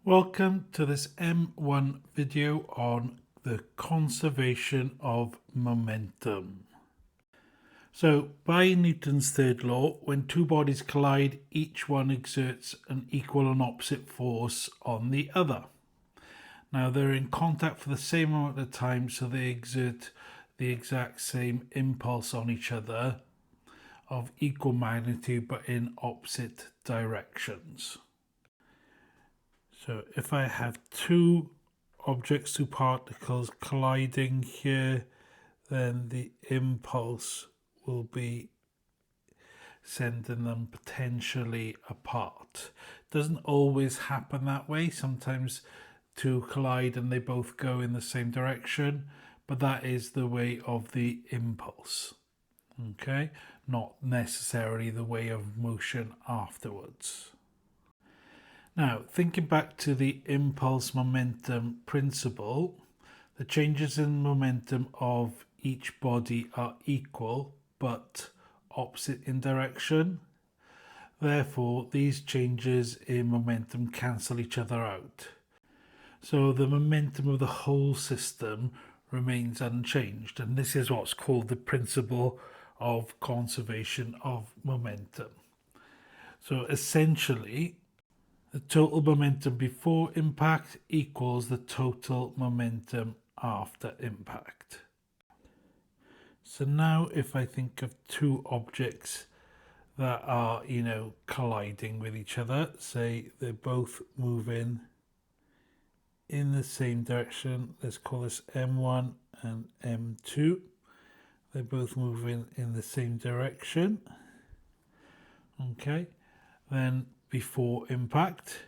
Welcome to this M1 video on the conservation of momentum. So, by Newton's third law, when two bodies collide, each one exerts an equal and opposite force on the other. Now, they're in contact for the same amount of time, so they exert the exact same impulse on each other of equal magnitude but in opposite directions. So if I have two objects, two particles colliding here, then the impulse will be sending them potentially apart. Doesn't always happen that way. Sometimes two collide and they both go in the same direction, but that is the way of the impulse. Okay, not necessarily the way of motion afterwards. Now, thinking back to the impulse momentum principle, the changes in momentum of each body are equal but opposite in direction. Therefore, these changes in momentum cancel each other out. So the momentum of the whole system remains unchanged, and this is what's called the principle of conservation of momentum. So essentially, the total momentum before impact equals the total momentum after impact. So now if I think of two objects that are, colliding with each other, say they're both moving in the same direction, let's call this M1 and M2. They're both moving in the same direction. Okay, then before impact,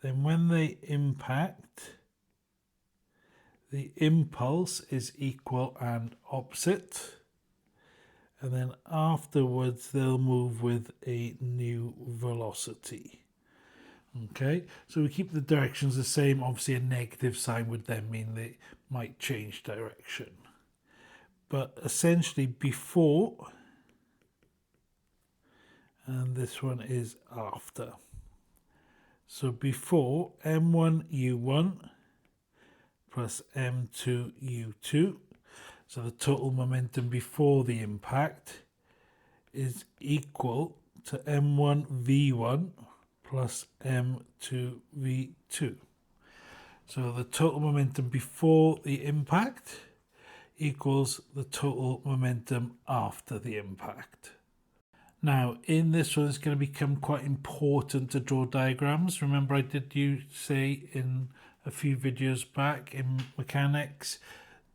then when they impact, the impulse is equal and opposite, and then afterwards they'll move with a new velocity. Okay, so we keep the directions the same. Obviously a negative sign would then mean they might change direction, but essentially before, and this one is after. So before, M1U1 plus M2U2, so the total momentum before the impact is equal to M1V1 plus M2V2. So the total momentum before the impact equals the total momentum after the impact. Now, in this one, it's going to become quite important to draw diagrams. Remember, I did say in a few videos back in mechanics,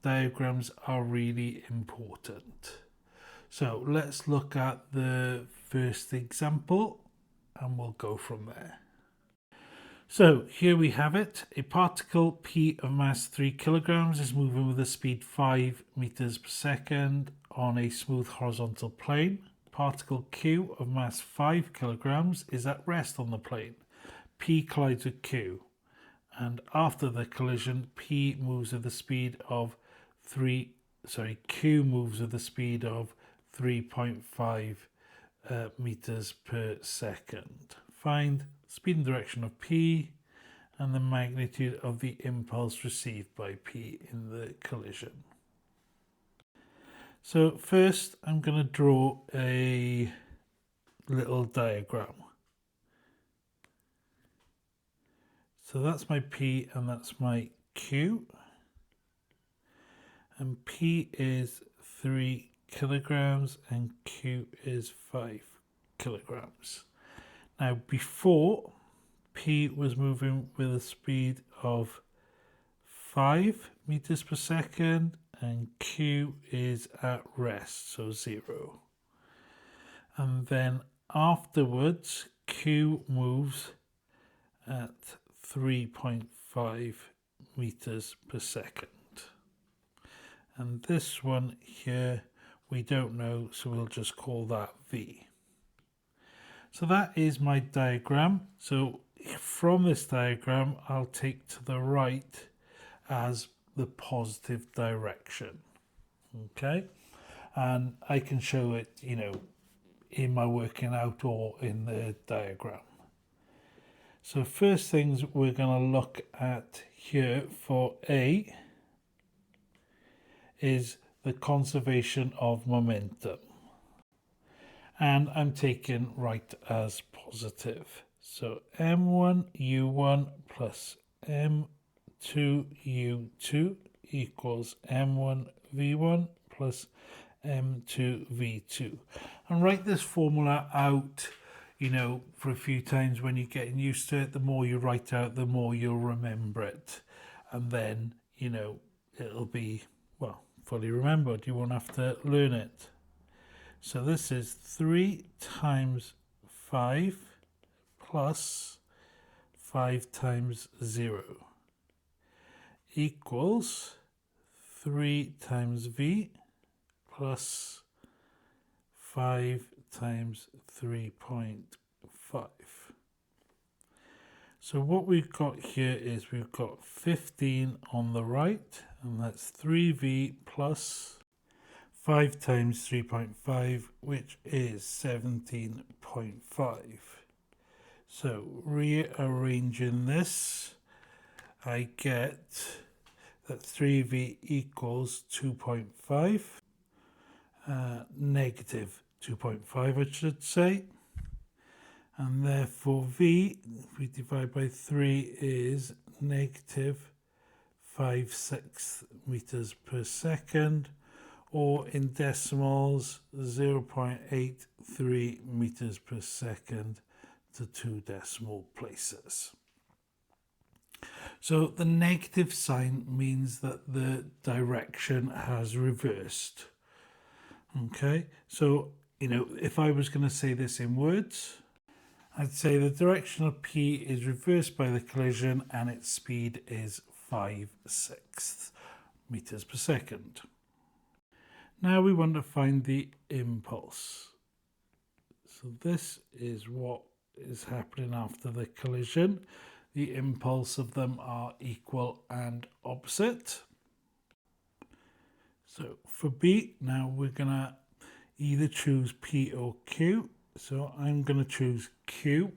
diagrams are really important. So let's look at the first example and we'll go from there. So here we have it. A particle P of mass 3 kilograms is moving with a speed 5 meters per second on a smooth horizontal plane. Particle Q of mass 5 kilograms is at rest on the plane. P collides with Q, and after the collision, Q moves with the speed of 3.5 meters per second. Find speed and direction of P and the magnitude of the impulse received by P in the collision. So first I'm going to draw a little diagram. So that's my P and that's my Q. And P is 3 kilograms and Q is 5 kilograms. Now before, P was moving with a speed of 5 meters per second and Q is at rest, so 0. And then afterwards, Q moves at 3.5 meters per second. And this one here, we don't know, so we'll just call that V. So that is my diagram. So from this diagram, I'll take to the right as the positive direction. Okay, and I can show it, in my working out or in the diagram. So first things we're going to look at here for A is the conservation of momentum. And I'm taking right as positive. So m1 u1 plus m2 u2 equals m1 v1 plus m2 v2. And write this formula out, you know, for a few times when you're getting used to it. The more you write out, the more you'll remember it. And then, you know, it'll be, well, fully remembered. You won't have to learn it. So this is 3 times 5 plus 5 times 0 equals 3 times v plus 5 times 3.5. So what we've got here is we've got 15 on the right, and that's 3v plus 5 times 3.5, which is 17.5. So rearranging this, I get that 3v equals 2.5, negative 2.5 I should say, and therefore v, if we divide by 3, is negative 5/6 meters per second, or in decimals 0.83 meters per second to 2 decimal places. So the negative sign means that the direction has reversed. Okay, so, you know, if I was going to say this in words, I'd say the direction of P is reversed by the collision and its speed is 5/6 meters per second. Now we want to find the impulse. So this is what is happening after the collision. The impulse of them are equal and opposite. So for B, now we're going to either choose P or Q. So I'm going to choose Q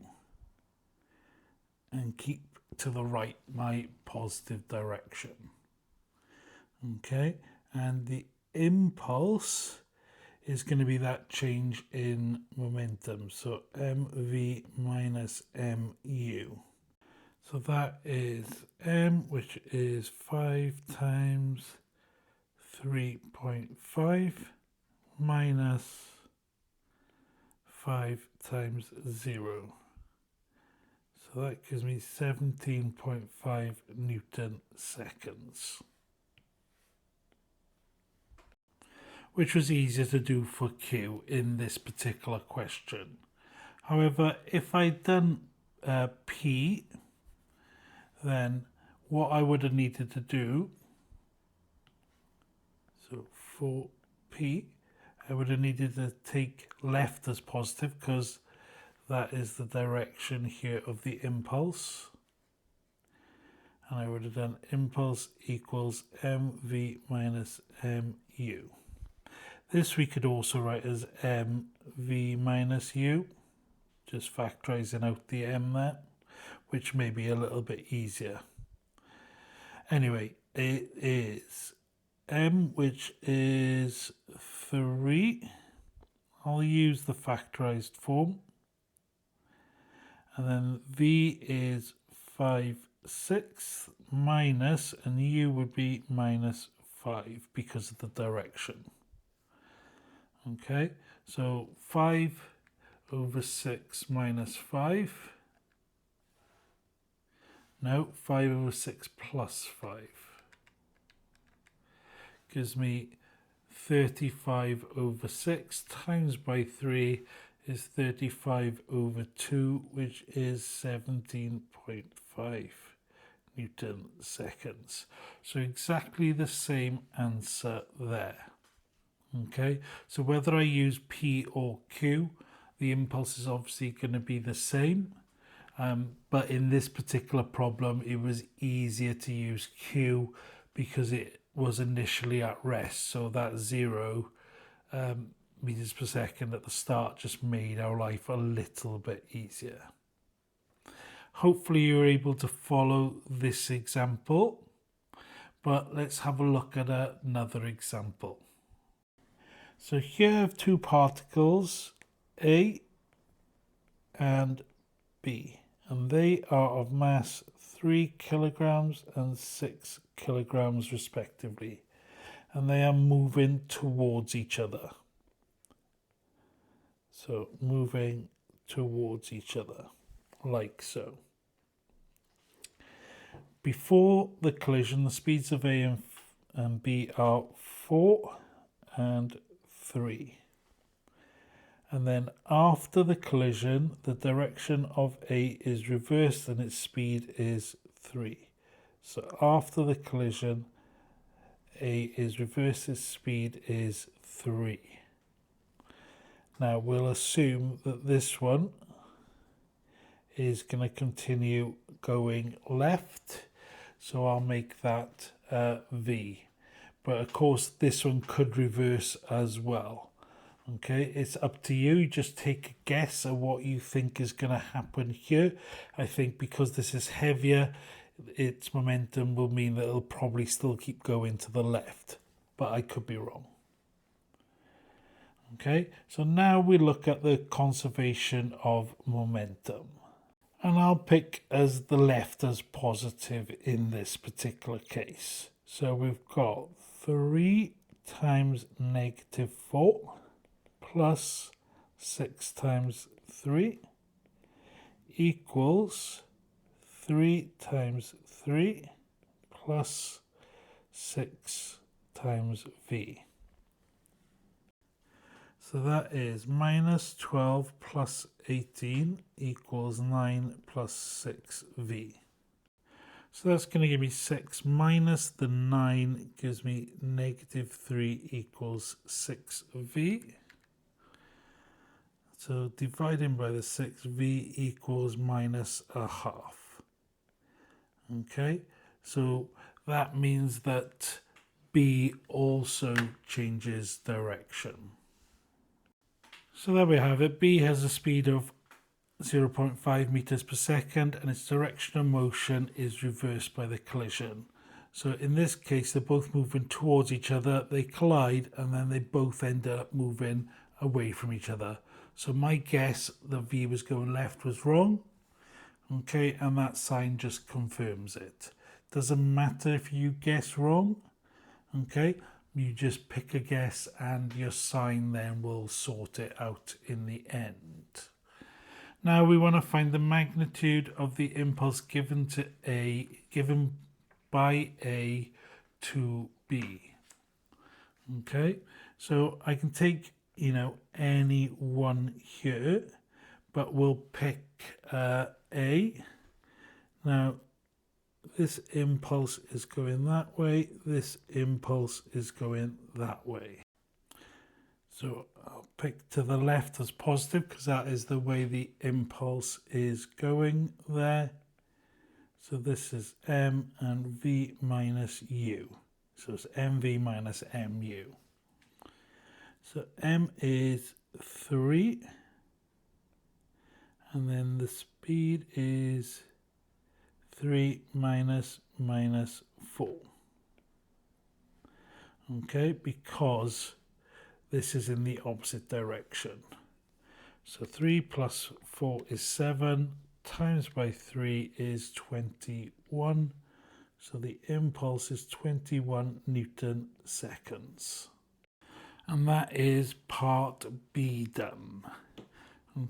and keep to the right my positive direction. Okay, and the impulse is going to be that change in momentum, so mv minus mu. So that is m, which is 5 times 3.5 minus 5 times 0. So that gives me 17.5 Newton seconds, which was easier to do for Q in this particular question. However, if I'd done P, then what I would have needed to do, so for P, I would have needed to take left as positive because that is the direction here of the impulse. And I would have done impulse equals mv minus mu. This we could also write as mv minus u, just factorising out the m there, which may be a little bit easier. Anyway, it is m, which is 3. I'll use the factorised form. And then v is 5/6 minus, and u would be minus 5 because of the direction. Okay, so 5/6 minus 5. No, 5/6 plus 5 gives me 35/6 times by 3 is 35/2, which is 17.5 Newton seconds. So exactly the same answer there. Okay, so whether I use P or Q, the impulse is obviously going to be the same. But in this particular problem, it was easier to use Q because it was initially at rest. So that 0 meters per second at the start just made our life a little bit easier. Hopefully you're able to follow this example, but let's have a look at another example. So here I have two particles, A and B, and they are of mass 3 kilograms and 6 kilograms respectively, and they are moving towards each other. So moving towards each other, like so. Before the collision, the speeds of A and B are 4 and 3. And then after the collision, the direction of A is reversed and its speed is 3. So after the collision, A is reversed, its speed is 3. Now we'll assume that this one is going to continue going left, so I'll make that V. But of course this one could reverse as well. Okay, it's up to you. Just take a guess at what you think is going to happen here. I think because this is heavier, its momentum will mean that it'll probably still keep going to the left, but I could be wrong. Okay, so now we look at the conservation of momentum. And I'll pick as the left as positive in this particular case. So we've got 3 times negative 4 plus 6 times 3 equals 3 times 3 plus 6 times V. So that is minus 12 plus 18 equals 9 plus 6V. So that's going to give me 6 minus the 9 gives me negative 3 equals 6V. So dividing by the 6V equals minus a half. Okay, so that means that B also changes direction. So there we have it. B has a speed of 0.5 meters per second and its direction of motion is reversed by the collision. So in this case, they're both moving towards each other, they collide, and then they both end up moving away from each other. So my guess that V was going left was wrong. Okay, and that sign just confirms it. Doesn't matter if you guess wrong. Okay, you just pick a guess and your sign then will sort it out in the end. Now we want to find the magnitude of the impulse given by A to B. Okay, so I can take, any one here, but we'll pick A. Now this impulse is going that way, this impulse is going that way. So I'll pick to the left as positive because that is the way the impulse is going there. So this is M and V minus U. So it's MV minus MU. So M is 3. And then the speed is 3 minus 4. Okay, because this is in the opposite direction. So 3 plus 4 is 7, times by 3 is 21. So the impulse is 21 Newton seconds. And that is part B done.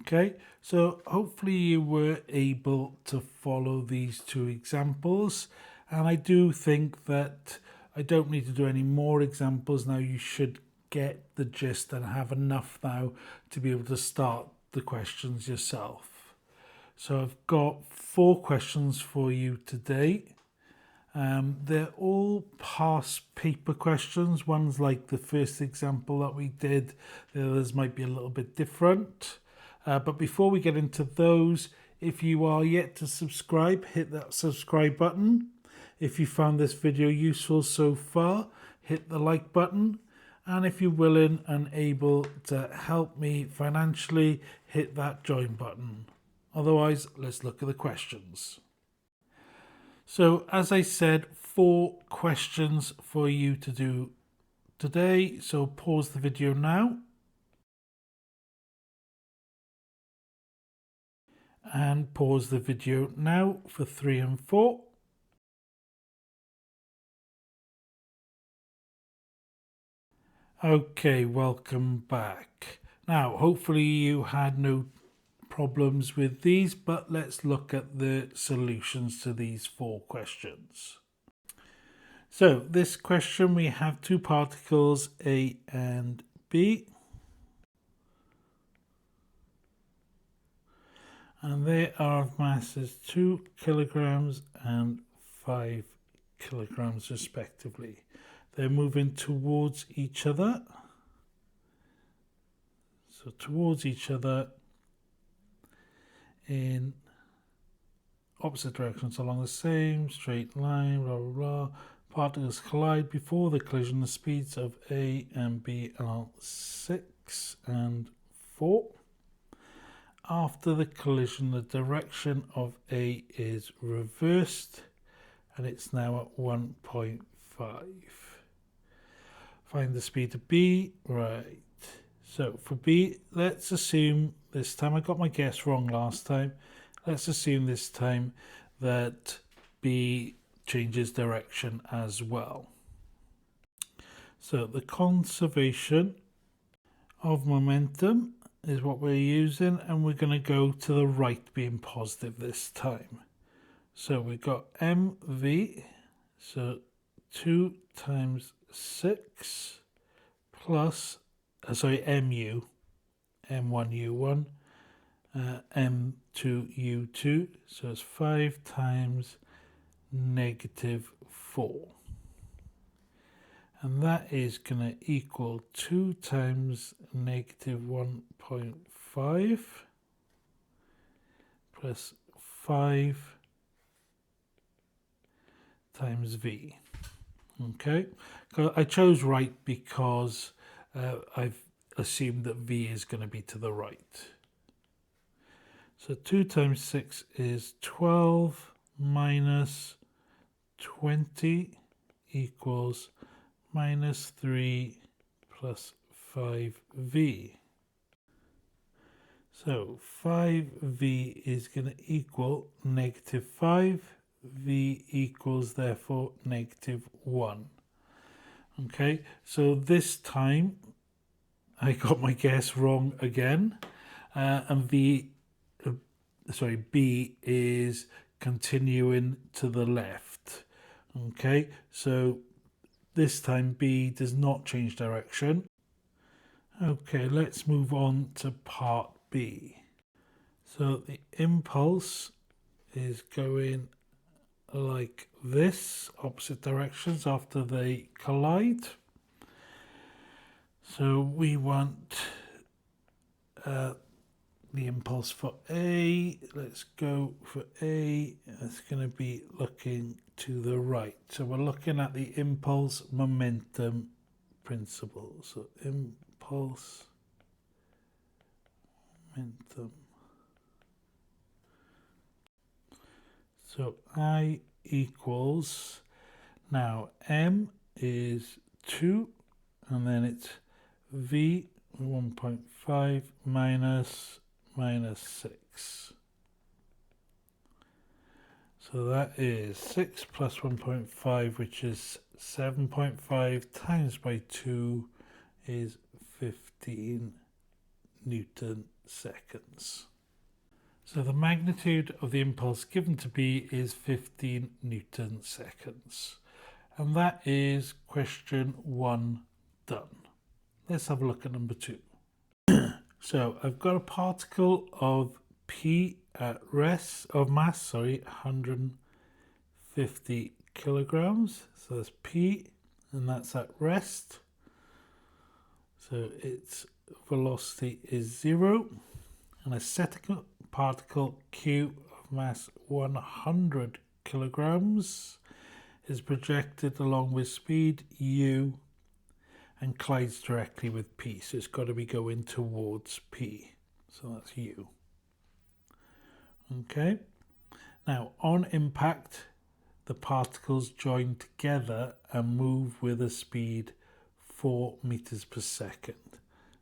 Okay, so hopefully you were able to follow these two examples. And I do think that I don't need to do any more examples now. You should get the gist and have enough now to be able to start the questions yourself. So I've got 4 questions for you today. They're all past paper questions. One's like the first example that we did. The others might be a little bit different. But before we get into those, if you are yet to subscribe, hit that subscribe button. If you found this video useful so far, hit the like button. And if you're willing and able to help me financially, hit that join button. Otherwise, let's look at the questions. So, as I said, 4 questions for you to do today. So pause the video now. And pause the video now for 3 and 4. Okay, welcome back. Now, hopefully you had no problems with these, but let's look at the solutions to these 4 questions. So, this question, we have 2 particles, A and B. And they are of masses 2 kilograms and 5 kilograms respectively. They're moving towards each other. So towards each other in opposite directions along the same straight line, blah, blah, blah. Particles collide before the collision. The speeds of A and B are 6 and 4. After the collision, the direction of A is reversed and it's now at 1.5. Find the speed of B. Right. So for B, let's assume this time, I got my guess wrong last time. Let's assume this time that B changes direction as well. So the conservation of momentum is what we're using, and we're going to go to the right being positive this time. So we've got mv, so 2 times 6 plus, mu, m1u1, m2u2, so it's 5 times negative 4. And that is going to equal 2 times negative 1.5 plus 5 times v. Okay, I chose right because I've assumed that v is going to be to the right. So 2 times 6 is 12 minus 20 equals minus 3 plus 5v. So 5v is going to equal negative 5. V equals therefore negative 1. Okay, so this time I got my guess wrong again, and B is continuing to the left. Okay, so this time B does not change direction. Okay, let's move on to part B. So the impulse is going like this, opposite directions after they collide. So we want the impulse for A. Let's go for A. It's going to be looking to the right. So we're looking at the impulse momentum principle. So impulse momentum. So I equals, now M is 2, and then it's V 1.5 minus 6. So that is 6 plus 1.5, which is 7.5 times by 2 is 15 Newton seconds. So the magnitude of the impulse given to B is 15 Newton seconds. And that is question 1 done. Let's have a look at number 2. So I've got a particle of P at rest, of mass, 150 kilograms. So that's P, and that's at rest. So its velocity is 0. And a second particle Q of mass 100 kilograms is projected along with speed u and collides directly with P. So it's got to be going towards P. So that's u. Okay. Now, on impact, the particles join together and move with a speed 4 meters per second.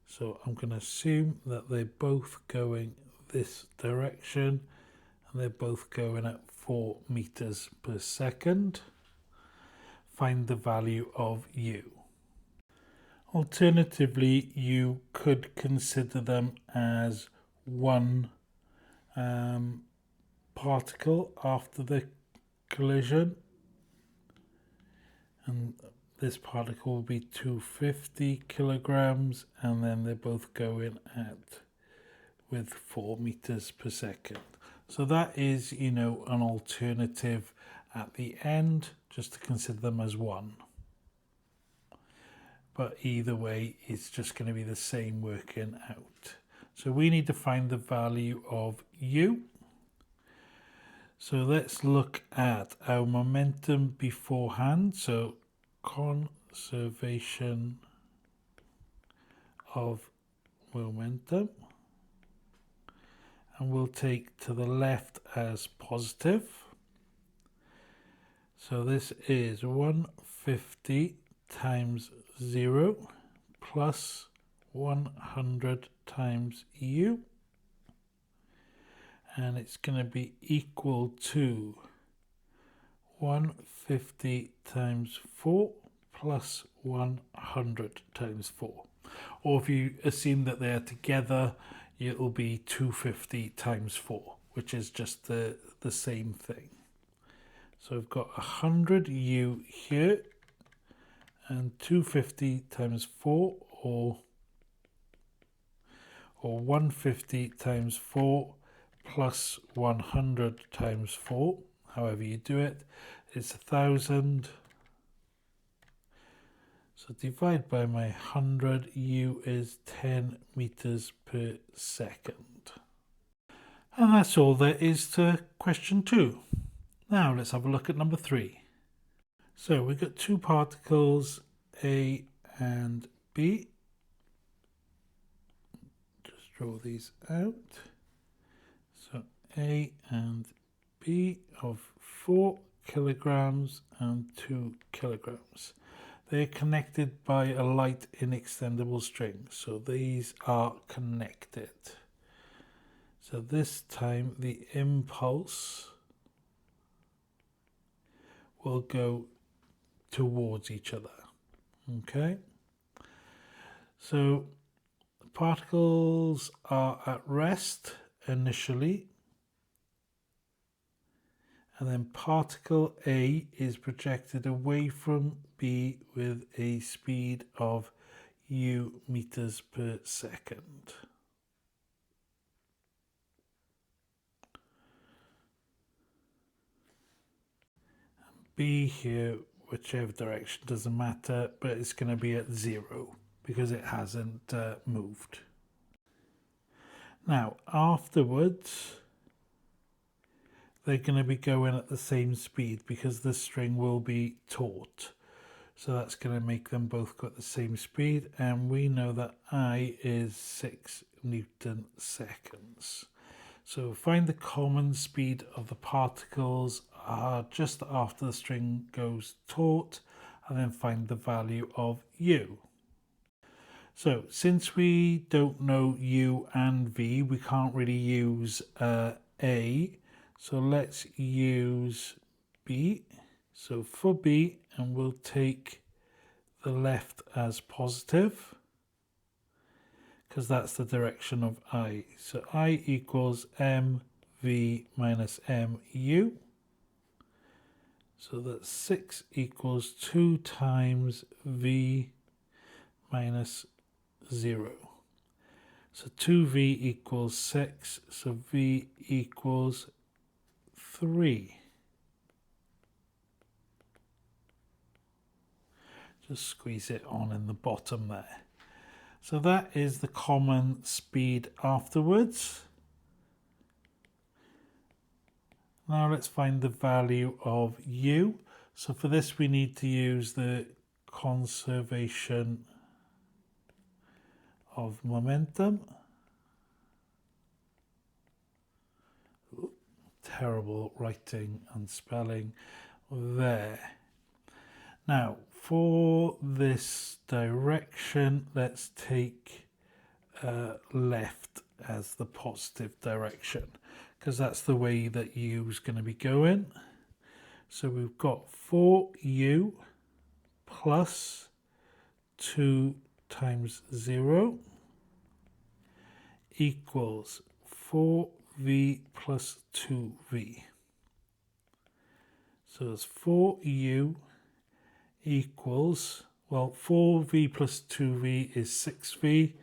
So I'm going to assume that they're both going this direction and they're both going at 4 meters per second. Find the value of u. Alternatively, you could consider them as one particle after the collision, and this particle will be 250 kilograms, and then they're both going at with 4 meters per second. So that is, an alternative at the end, just to consider them as one. But either way, it's just going to be the same working out. So we need to find the value of u. So let's look at our momentum beforehand. So conservation of momentum. And we'll take to the left as positive. So this is 150 times 0 plus 100 times u. And it's going to be equal to 150 times 4 plus 100 times 4. Or if you assume that they're together, it'll be 250 times 4, which is just the same thing. So I've got 100 u here and 250 times 4, or 150 times 4 plus 100 times 4, however you do it, it's 1000. So divide by my 100, u is 10 meters per second. And that's all there is to question 2. Now let's have a look at number 3. So we've got two particles, A and B. Just draw these out. So A and B of 4 kilograms and 2 kilograms. They're connected by a light inextendable string, so these are connected. So this time the impulse will go towards each other. Okay, so the particles are at rest initially, and then particle A is projected away from B with a speed of u meters per second. B here, whichever direction, doesn't matter, but it's going to be at 0 because it hasn't moved. Now afterwards, they're going to be going at the same speed because the string will be taut. So that's going to make them both go at the same speed, and we know that I is 6 Newton seconds. So find the common speed of the particles just after the string goes taut, and then find the value of u. So since we don't know u and v, we can't really use A. So let's use B. So for B, and we'll take the left as positive, because that's the direction of I. So I equals mv minus mu. So that's 6 equals 2 times v minus 0. So 2v equals 6, so v equals 3. Just squeeze it on in the bottom there. So that is the common speed afterwards. Now let's find the value of u. So for this we need to use the conservation of momentum. terrible writing and spelling there. Now, for this direction, let's take left as the positive direction, because that's the way that u is going to be going. So we've got 4u plus 2 times 0 equals 4v plus 2v. So it's 4u equals, well, 4v plus 2v is 6v,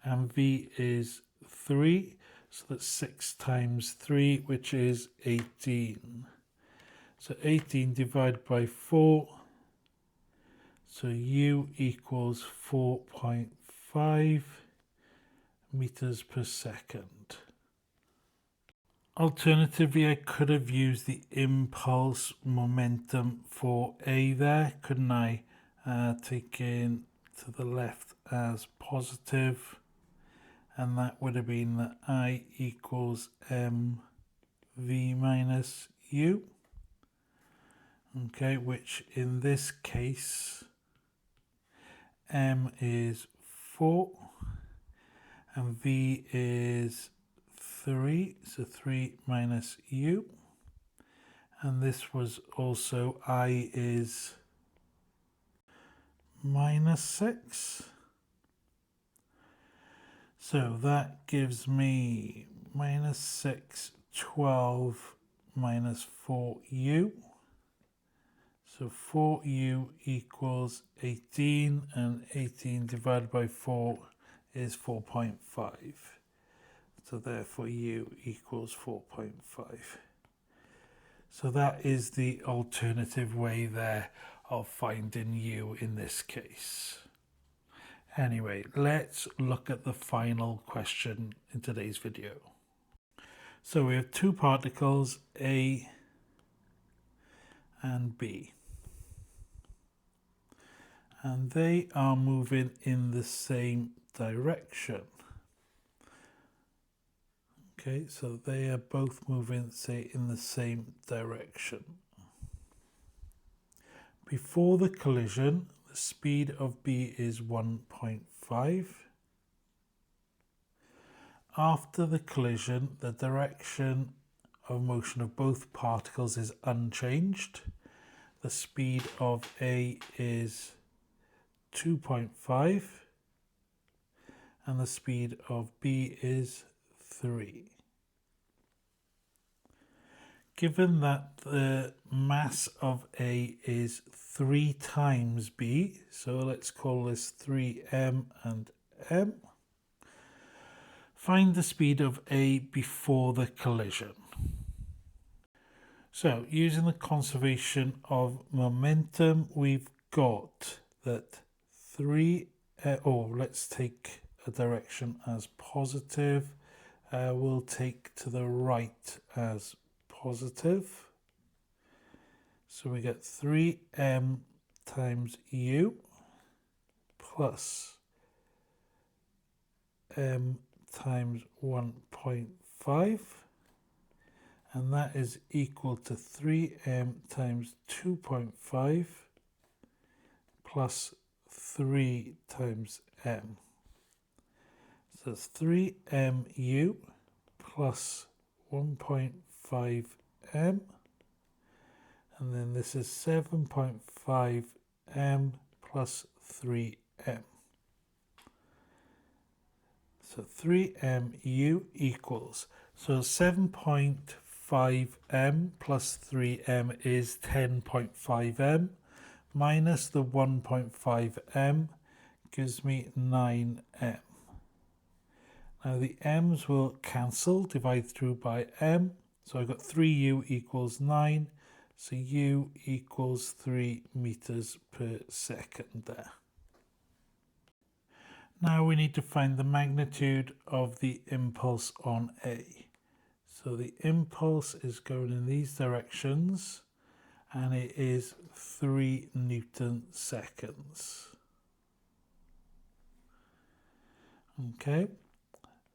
and v is 3, so that's 6 times 3, which is 18. So 18 divided by 4, so u equals 4.5 meters per second. Alternatively, I could have used the impulse momentum for A there, couldn't I? Taking to the left as positive, and that would have been that I equals mv minus u. Okay, which in this case, m is 4 and v is 3, so 3 minus u, and this was also I is minus 6, so that gives me minus 6, 12 minus 4u, so 4u equals 18, and 18 divided by 4 is 4.5. So therefore u equals 4.5. So that is the alternative way there of finding u in this case. Anyway, let's look at the final question in today's video. So we have two particles, A and B, and they are moving in the same direction. Okay, so they are both moving, say, in the same direction. Before the collision, the speed of B is 1.5. After the collision, the direction of motion of both particles is unchanged. The speed of A is 2.5 and the speed of B is 3. Given that the mass of A is 3 times B, so let's call this 3m and m, find the speed of A before the collision. So using the conservation of momentum, we've got that let's take a direction as positive. We'll take to the right as positive. So we get 3m times u plus m times 1.5, and that is equal to 3m times 2.5 plus 3 times m. So it's 3mu plus 1.5m, and then this is 7.5m plus 3m. So 3mu equals, so 7.5m plus 3m is 10.5m, minus the 1.5m gives me 9m. Now the m's will cancel, divide through by m, so I've got 3u equals 9, so u equals 3 meters per second there. Now we need to find the magnitude of the impulse on A. So the impulse is going in these directions, and it is 3 Newton seconds. Okay,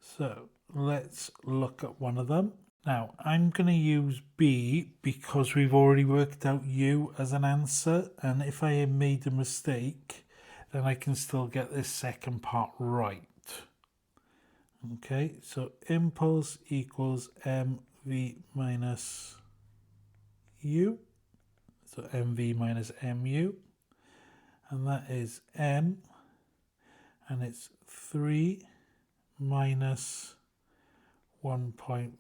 so let's look at one of them. Now, I'm going to use B because we've already worked out U as an answer, and if I had made a mistake, then I can still get this second part right. Okay, so impulse equals mv minus u, so mv minus mu, and that is m, and it's 3 minus 1.5,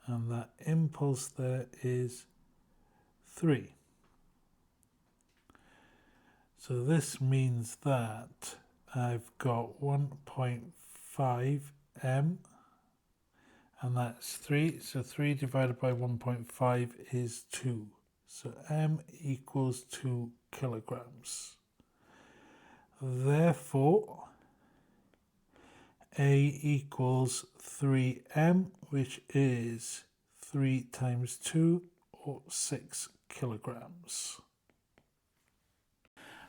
and that impulse there is 3. So this means that I've got 1.5 m, and that's 3. So 3 divided by 1.5 is 2. So m equals 2 kilograms. Therefore, A equals 3m, which is 3 times 2, or 6 kilograms.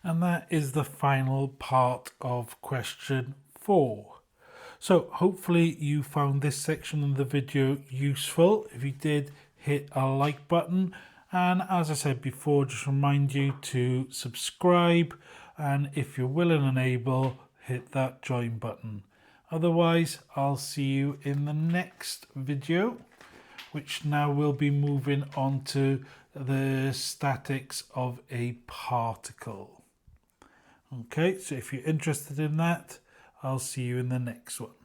And that is the final part of question 4. So hopefully you found this section of the video useful. If you did, hit a like button. And as I said before, just remind you to subscribe. And if you're willing and able, hit that join button. Otherwise, I'll see you in the next video, which now will be moving on to the statics of a particle. Okay, so if you're interested in that, I'll see you in the next one.